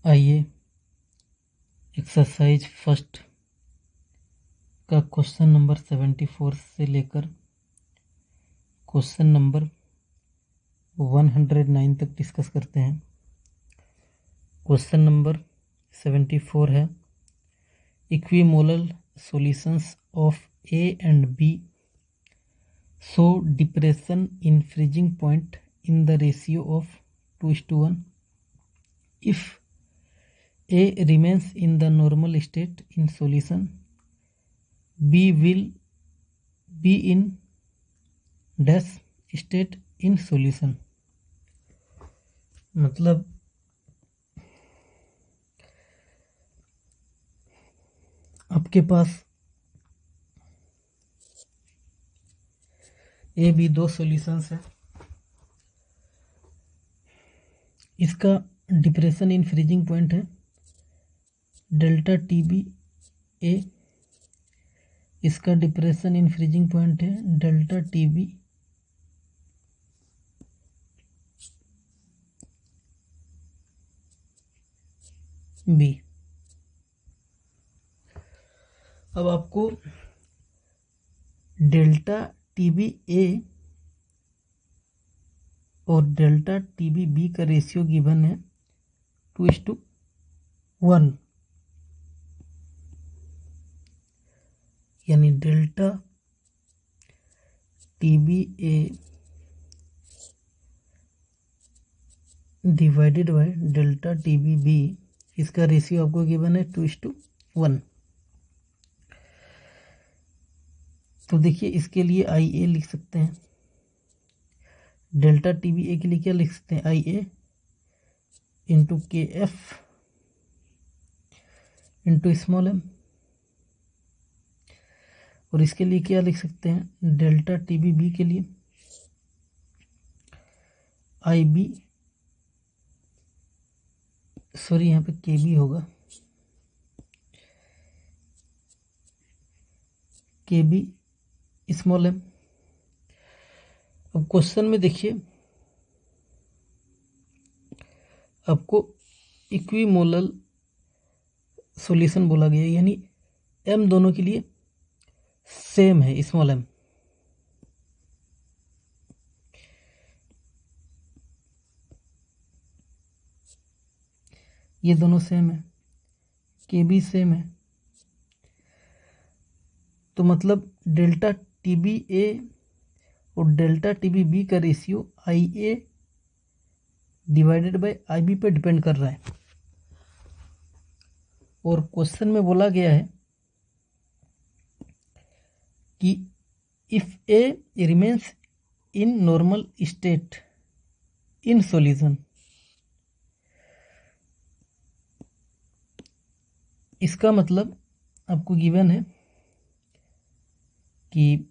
आइए exercise first का question number 74 से लेकर क्वेश्चन नंबर 109 तक डिस्कस करते हैं। क्वेश्चन नंबर 74 है equimolal solutions of A and B show depression in freezing point in the ratio of 2:1 if A remains in the normal state in solution, B will be in dash state in solution। मतलब आपके पास A B दो solutions है। इसका depression in freezing point है delta T B A, इसका depression in freezing point है delta T B B. अब आपको डेल्टा टी बी ए और डेल्टा टी बी बी का रेशियो गिवन है 2:1, यानी delta T B A divided by delta T B B, इसका ratio आपको गिवन है 2:1। तो देखिए इसके लिए आई ए लिख सकते हैं, डेल्टा टी बी ए के लिए क्या लिख सकते हैं, आई ए इंटू के एफ इंटू स्मॉल एम, और इसके लिए क्या लिख सकते हैं, डेल्टा टी बी बी के लिए आई बी, सॉरी यहाँ पे के बी होगा, के बी स्मॉल एम। अब क्वेश्चन में देखिए आपको इक्विमोलल सॉल्यूशन बोला गया है, यानी एम दोनों के लिए सेम है, स्मॉल एम। ये दोनों सेम है, के बी सेम है, तो मतलब डेल्टा टी बी ए और डेल्टा टी बी बी का ratio I A divided by I B पे डिपेंड कर रहा है। और क्वेश्चन में बोला गया है कि if A remains in normal state in solution, इसका मतलब आपको गिवन है कि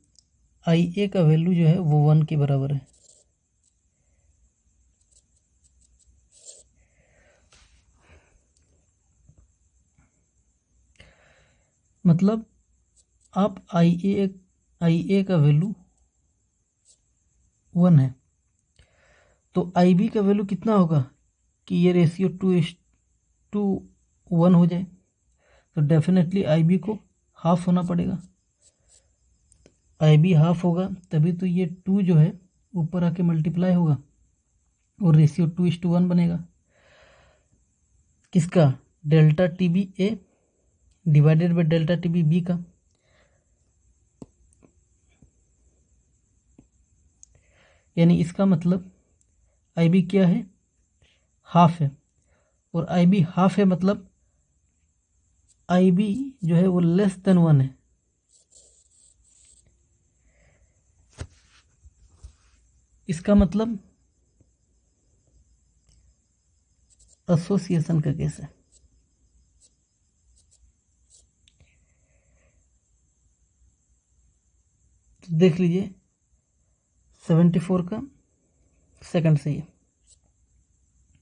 आई ए का वैल्यू जो है वो 1 के बराबर है। मतलब आप आई ए का वैल्यू 1 है, तो आई बी का वैल्यू कितना होगा कि ये रेशियो 2:1 हो जाए, तो डेफिनेटली आई बी को हाफ होना पड़ेगा। आई बी हाफ होगा तभी तो ये 2 जो है ऊपर आके मल्टीप्लाई होगा और रेशियो 2:1 बनेगा। किसका, delta T B A divided by delta T B B का। यानी इसका मतलब आई बी क्या है, हाफ है, और आई बी हाफ है मतलब आई बी जो है वो लेस देन 1 है। इसका मतलब एसोसिएशन का केस है। तो देख लीजिए 74 का सेकंड सही है।